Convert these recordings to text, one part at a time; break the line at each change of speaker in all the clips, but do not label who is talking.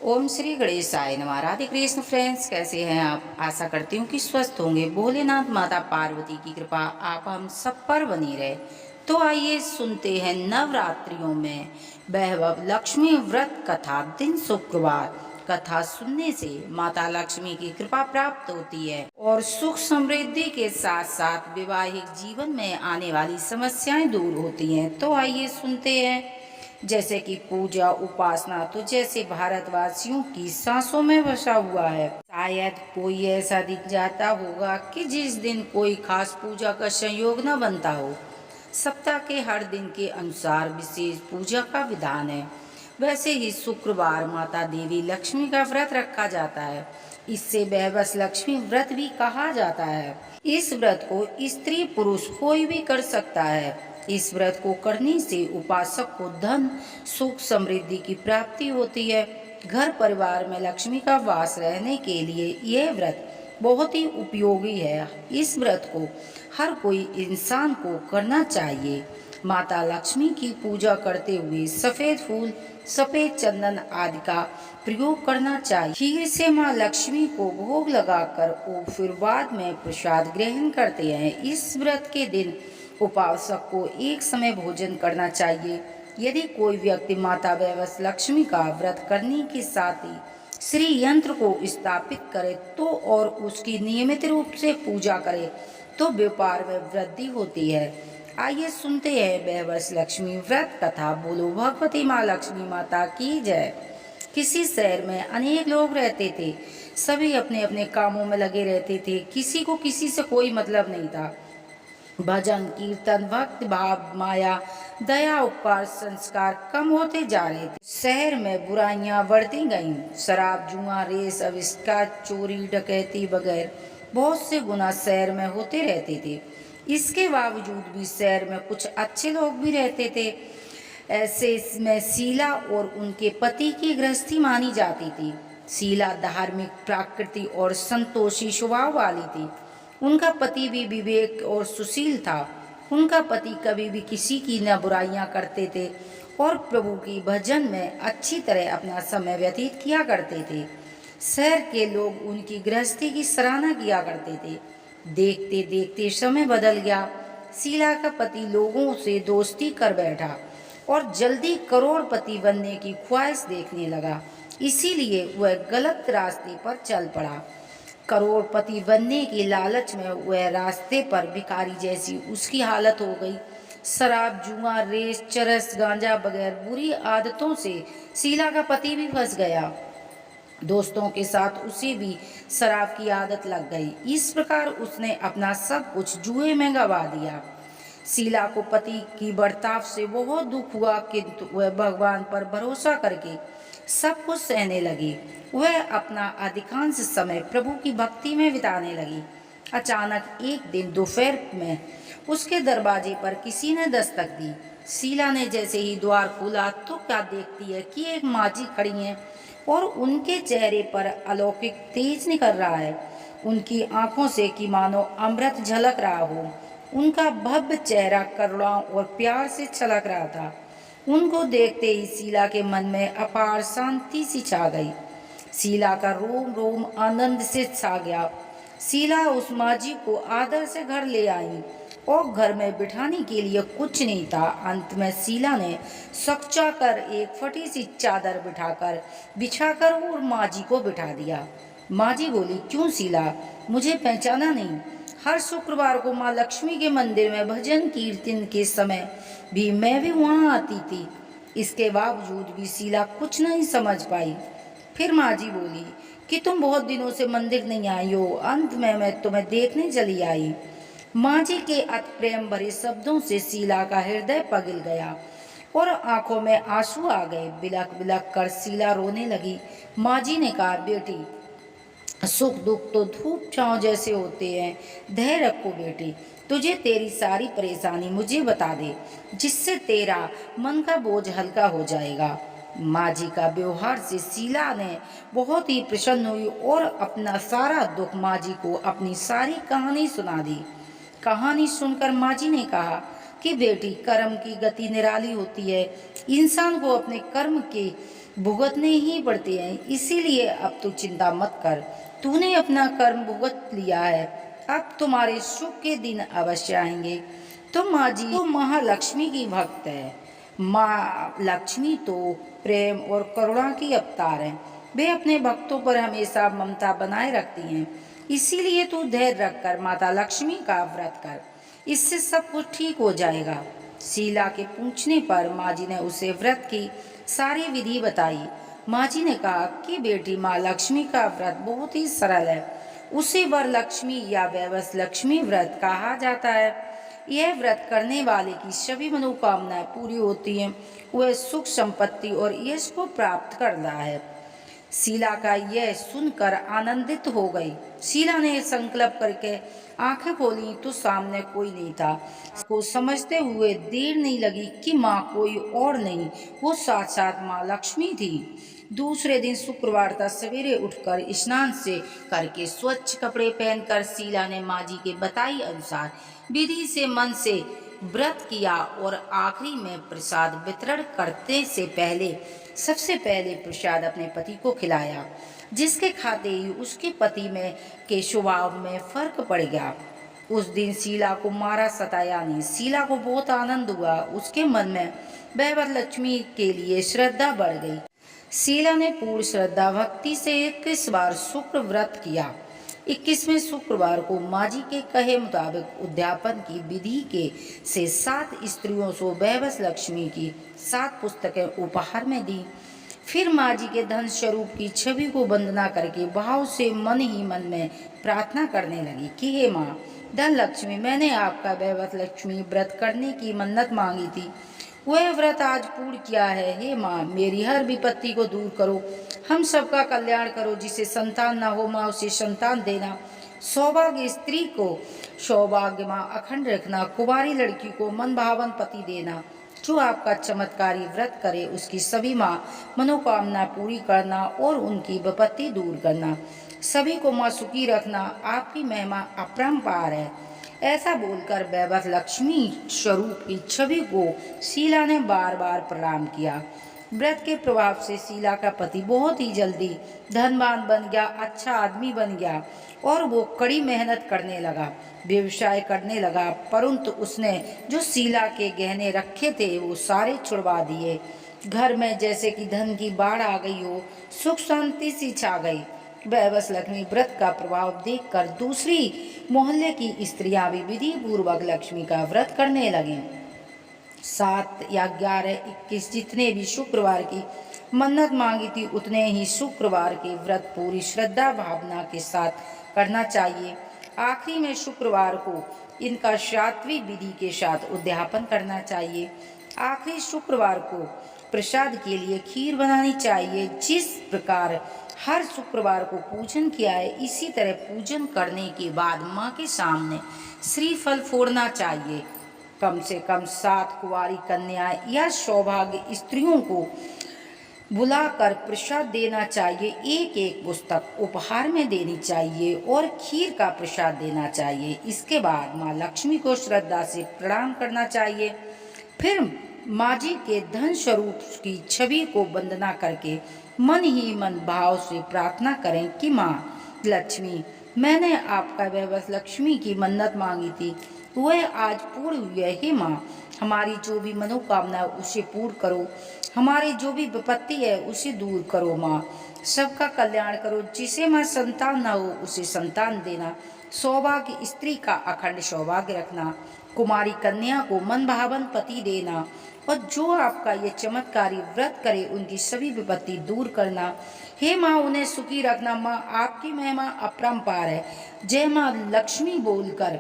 ओम श्री गणेशाय नमः। राधे कृष्ण फ्रेंड्स, कैसे हैं आप? आशा करती हूँ कि स्वस्थ होंगे। भोलेनाथ माता पार्वती की कृपा आप हम सब पर बनी रहे। तो आइए सुनते हैं नवरात्रियों में वैभव लक्ष्मी व्रत कथा। दिन शुक्रवार। कथा सुनने से माता लक्ष्मी की कृपा प्राप्त होती है और सुख समृद्धि के साथ साथ वैवाहिक जीवन में आने वाली समस्याएं दूर होती हैं। तो आइए सुनते हैं। जैसे कि पूजा उपासना तो जैसे भारतवासियों की सांसों में बसा हुआ है। शायद कोई ऐसा दिख जाता होगा कि जिस दिन कोई खास पूजा का संयोग न बनता हो। सप्ताह के हर दिन के अनुसार विशेष पूजा का विधान है। वैसे ही शुक्रवार माता देवी लक्ष्मी का व्रत रखा जाता है। इससे वैवस लक्ष्मी व्रत भी कहा जाता है। इस व्रत को स्त्री पुरुष कोई भी कर सकता है। इस व्रत को करने से उपासक को धन सुख समृद्धि की प्राप्ति होती है। घर परिवार में लक्ष्मी का वास रहने के लिए यह व्रत बहुत ही उपयोगी है। इस व्रत को हर कोई इंसान को करना चाहिए। माता लक्ष्मी की पूजा करते हुए सफेद फूल सफेद चंदन आदि का प्रयोग करना चाहिए। खीर से माँ लक्ष्मी को भोग लगाकर और फिर बाद में प्रसाद ग्रहण करते हैं। इस व्रत के दिन उपासक को एक समय भोजन करना चाहिए। यदि कोई व्यक्ति माता वैवस लक्ष्मी का व्रत करने के साथ ही श्री यंत्र को स्थापित करे तो और उसकी नियमित रूप से पूजा करे तो व्यापार में वृद्धि होती है। आइए सुनते हैं वैवस लक्ष्मी व्रत कथा। बोलो भगवती माँ लक्ष्मी माता की जय। किसी शहर में अनेक लोग रहते थे। सभी अपने अपने कामों में लगे रहते थे। किसी को किसी से कोई मतलब नहीं था। भजन कीर्तन भक्ति भाव माया दया उपकार संस्कार कम होते जा रहे थे। शहर में बुराइयां बढ़ती गईं। शराब जुआ रेस अविष्कार चोरी डकैती वगैरह बहुत से गुना शहर में होते रहते थे। इसके बावजूद भी शहर में कुछ अच्छे लोग भी रहते थे। ऐसे में शीला और उनके पति की गृहस्थी मानी जाती थी। शीला धार्मिक प्रकृति और संतोषी स्वभाव वाली थी। उनका पति भी विवेक और सुशील था। उनका पति कभी भी किसी की न बुराइयां करते थे और प्रभु की भजन में अच्छी तरह अपना समय व्यतीत किया करते थे। शहर के लोग उनकी गृहस्थी की सराहना किया करते थे। देखते देखते समय बदल गया। शीला का पति लोगों से दोस्ती कर बैठा और जल्दी करोड़पति बनने की ख्वाहिश देखने लगा। इसीलिए वह गलत रास्ते पर चल पड़ा। करोड़पति बनने के लालच में वह रास्ते पर भिखारी जैसी उसकी हालत हो गई। शराब जुआ रेस चरस गांजा वगैरह बुरी आदतों से शीला का पति भी फंस गया। दोस्तों के साथ उसे भी शराब की आदत लग गई। इस प्रकार उसने अपना सब कुछ जुए में गवा दिया। शीला को पति की बर्ताव से बहुत दुख हुआ, किंतु वह भगवान पर भरोसा करके सब कुछ सहने लगी। वह अपना अधिकांश समय प्रभु की भक्ति में बिताने लगी। अचानक एक दिन दोपहर में उसके दरवाजे पर किसी ने दस्तक दी। शीला ने जैसे ही द्वार खोला तो क्या देखती है कि एक माँ जी खड़ी हैं और उनके चेहरे पर अलौकिक तेज निकल रहा है। उनकी आंखों से कि मानो अमृत झलक रहा हो। उनका भव्य चेहरा करुणा और प्यार से छलक रहा था। उनको देखते ही शीला के मन में अपार शांति सी छा गई। शीला का रोम रोम आनंद से छा गया। शीला उस माँ जी को आदर से घर ले आई और घर में बिठाने के लिए कुछ नहीं था। अंत में शीला ने सकचा कर एक फटी सी चादर बिछाकर और माँ जी को बिठा दिया। माँ जी बोली, क्यों शीला, मुझे पहचाना नहीं? हर शुक्रवार को माँ लक्ष्मी के मंदिर में भजन कीर्तन के समय भी मैं भी वहाँ आती थी। इसके बावजूद भी शीला कुछ नहीं समझ पाई। फिर माँ जी बोली कि तुम बहुत दिनों से मंदिर नहीं आई हो। अंत में मैं तुम्हें देखने चली आई। माँ जी के अति प्रेम भरे शब्दों से शीला का हृदय पिघल गया और आंखों में आंसू आ गए। बिलख बिलख कर शीला रोने लगी। माँ जी ने कहा, बेटी, सुख दुख तो धूप छांव जैसे होते हैं। धैर्य रखो बेटी। तुझे तेरी सारी परेशानी मुझे बता दे, जिससे तेरा मन का बोझ हल्का हो जाएगा। माँ जी का व्यवहार से शीला ने बहुत ही प्रसन्न हुई और अपना सारा दुख माँ जी को अपनी सारी कहानी सुना दी। कहानी सुनकर माँ जी ने कहा, कि बेटी कर्म की गति निराली होती है, इंसान को अपने कर्म के भुगतने ही पड़ते हैं। इसीलिए अब तू चिंता मत कर, तूने अपना कर्म भुगत लिया है, अब तुम्हारे सुख के दिन अवश्य आएंगे। तो माँ जी तो महालक्ष्मी की भक्त है। माँ लक्ष्मी तो प्रेम और करुणा की अवतार है, वे अपने भक्तों पर हमेशा ममता बनाए रखती हैं। इसीलिए तू धैर्य रखकर माता लक्ष्मी का व्रत कर, इससे सब कुछ ठीक हो जाएगा। शीला के पूछने पर माँ जी ने उसे व्रत की सारी विधि बताई। माँ जी ने कहा कि बेटी, माँ लक्ष्मी का व्रत बहुत ही सरल है, उसे वरलक्ष्मी या वैवस लक्ष्मी व्रत कहा जाता है। यह व्रत करने वाले की सभी मनोकामनाएं पूरी होती हैं, वह सुख संपत्ति और यश को प्राप्त करता है। शीला का यह सुनकर आनंदित हो गई। शीला ने संकल्प करके आंखें खोली तो सामने कोई नहीं था। को समझते हुए देर नहीं लगी कि माँ कोई और नहीं, वो साक्षात माँ लक्ष्मी थी। दूसरे दिन शुक्रवार था। सवेरे उठकर स्नान से करके स्वच्छ कपड़े पहनकर शीला ने माँ जी के बताई अनुसार विधि से मन से व्रत किया और आखिरी में प्रसाद वितरण करते से पहले सबसे पहले प्रसाद अपने पति को खिलाया, जिसके खाते ही उसके पति में के स्वभाव में फर्क पड़ गया। उस दिन शीला को मारा सताया नहीं। शीला को बहुत आनंद हुआ, उसके मन में वैभव लक्ष्मी के लिए श्रद्धा बढ़ गई। शीला ने पूर्ण श्रद्धा भक्ति से 21 बार शुक्र व्रत किया। 21वें शुक्रवार को माँ जी के कहे मुताबिक उद्यापन की विधि के से 7 स्त्रियों को वैभव लक्ष्मी की 7 पुस्तकें उपहार में दी। फिर माँ जी के धन स्वरूप की छवि को वंदना करके भाव से मन ही मन में प्रार्थना करने लगी कि हे माँ धन लक्ष्मी, मैंने आपका वैभव लक्ष्मी व्रत करने की मन्नत मांगी थी, वह व्रत आज पूर्ण किया है। हे माँ, मेरी हर विपत्ति को दूर करो, हम सबका कल्याण करो। जिसे संतान न हो माँ उसे संतान देना, सौभाग्य स्त्री को सौभाग्य माँ अखंड रखना, कुंवारी लड़की को मन भावन पति देना। जो आपका चमत्कारी व्रत करे उसकी सभी माँ मनोकामना पूरी करना और उनकी विपत्ति दूर करना। सभी को माँ सुखी रखना, आपकी महिमा अपरंपार है। ऐसा बोलकर वैभव लक्ष्मी स्वरूप की छवि को शीला ने बार बार प्रणाम किया। व्रत के प्रभाव से शीला का पति बहुत ही जल्दी धनवान बन गया, अच्छा आदमी बन गया और वो कड़ी मेहनत करने लगा, व्यवसाय करने लगा। परंतु उसने जो शीला के गहने रखे थे वो सारे छुड़वा दिए। घर में जैसे कि धन की बाढ़ आ गई हो, सुख शांति सी छा गई। वैभव लक्ष्मी व्रत का प्रभाव देखकर दूसरी मोहल्ले की स्त्रियां भी विधि पूर्वक लक्ष्मी का व्रत करने लगी। 7 या 11, 21 जितने भी शुक्रवार की मन्नत मांगी थी उतने ही शुक्रवार के व्रत पूरी श्रद्धा भावना के साथ करना चाहिए। आखिरी में शुक्रवार को इनका 7वीं विधि के साथ उद्यापन करना चाहिए। आखिरी शुक्रवार को प्रसाद के लिए खीर बनानी चाहिए। जिस प्रकार हर शुक्रवार को पूजन किया है, इसी तरह पूजन करने के बाद माँ के सामने श्रीफल फोड़ना चाहिए। कम से कम 7 कुंवारी कन्याएं या सौभाग्य स्त्रियों को बुलाकर प्रसाद देना चाहिए। एक एक पुस्तक उपहार में देनी चाहिए और खीर का प्रसाद देना चाहिए। इसके बाद माँ लक्ष्मी को श्रद्धा से प्रणाम करना चाहिए। फिर माँ जी के धन स्वरूप की छवि को वंदना करके मन ही मन भाव से प्रार्थना करें कि माँ लक्ष्मी, मैंने आपका वैभव लक्ष्मी की मन्नत मांगी थी, वह आज पूर्ण हुई है। हे माँ, हमारी जो भी मनोकामना उसे पूर्ण करो, हमारी जो भी विपत्ति है उसे दूर करो। माँ, सबका कल्याण करो। जिसे माँ संतान न हो उसे संतान देना, सौभाग्य स्त्री का अखंड सौभाग्य रखना, कुमारी कन्या को मन भावन पति देना और जो आपका ये चमत्कारी व्रत करे उनकी सभी विपत्ति दूर करना। हे माँ, उन्हें सुखी रखना। माँ, आपकी महिमा अपरंपार है। जय माँ लक्ष्मी बोलकर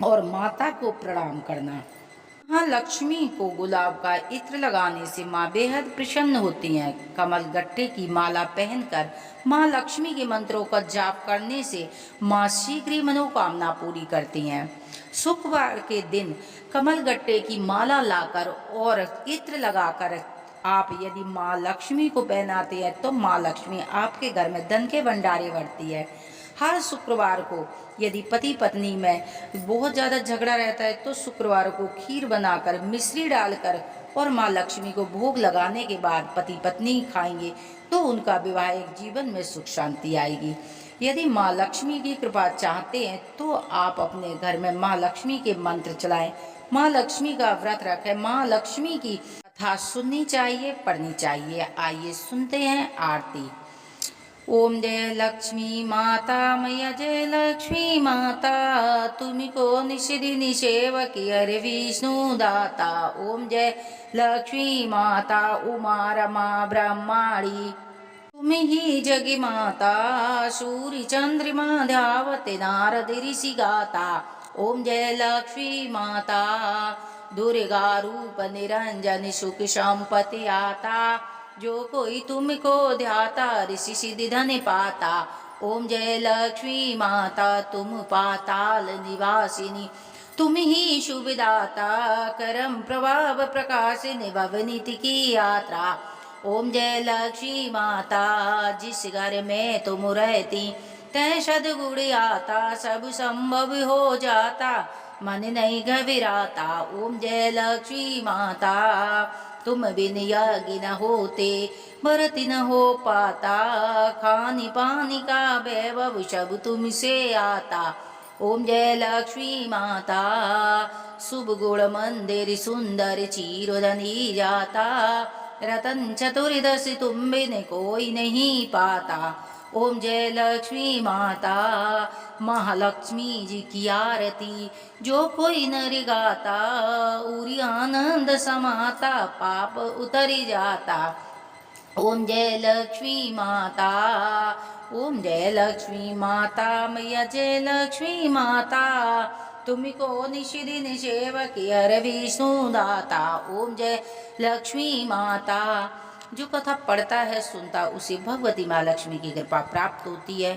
और माता को प्रणाम करना। हाँ, लक्ष्मी को गुलाब का इत्र लगाने से माँ बेहद प्रसन्न होती हैं। कमल गट्टे की माला पहनकर माँ लक्ष्मी के मंत्रों का जाप करने से माँ शीघ्र ही मनोकामना पूरी करती हैं। शुक्रवार के दिन कमल गट्टे की माला लाकर और इत्र लगाकर आप यदि माँ लक्ष्मी को पहनाते हैं तो माँ लक्ष्मी आपके घर में धन के भंडारे भरती है। हर शुक्रवार को यदि पति पत्नी में बहुत ज़्यादा झगड़ा रहता है तो शुक्रवार को खीर बनाकर मिश्री डालकर और माँ लक्ष्मी को भोग लगाने के बाद पति पत्नी खाएंगे तो उनका वैवाहिक जीवन में सुख शांति आएगी। यदि माँ लक्ष्मी की कृपा चाहते हैं तो आप अपने घर में माँ लक्ष्मी के मंत्र चलाएं, माँ लक्ष्मी का व्रत रखें, माँ लक्ष्मी की कथा सुननी चाहिए, पढ़नी चाहिए। आइए सुनते हैं आरती। ओम जय लक्ष्मी माता मैया जय लक्ष्मी माता, तुमको निषिधि निषेवकी हरे विष्णु दाता। ओम जय लक्ष्मी माता उमा रमा ब्रह्माणी, तुम ही जगी माता सूर्य चंद्रमा ध्यावते नारद ऋषि गाता। ओम जय लक्ष्मी माता दुर्गा रूप निरंजन सुख संपत्ति आता, जो कोई तुमको ध्याता ऋषि सिद्धि धन पाता। ओम जय लक्ष्मी माता तुम पाताल निवासिनी, तुम ही शुभदाता करम प्रभाव प्रकाशिनी भवनीति की यात्रा। ओम जय लक्ष्मी माता जिस घर में तुम रहती तय सदगुण आता, सब संभव हो जाता मन नहीं घबराता। ओम जय लक्ष्मी माता तुम बिन यज्ञ न होते व्रत न हो पाता, खानी पानी का वैभव सब तुमसे आता। ओम जय लक्ष्मी माता शुभ गुण मंदिर सुंदर चिरधनी जाता, रतन चतुर्दशी तुम बिन कोई नहीं पाता। ओम जय लक्ष्मी माता महालक्ष्मी जी की आरती जो कोई नर गाता, उरी आनंद समाता पाप उतरी जाता। ओम जय लक्ष्मी माता, ओम जय लक्ष्मी माता मैया जय लक्ष्मी माता, तुमको निषिधि निषेवकी हर विष्णु दाता। ओम जय लक्ष्मी माता, जो कथा पढ़ता है सुनता उसे भगवती माँ लक्ष्मी की कृपा प्राप्त होती है।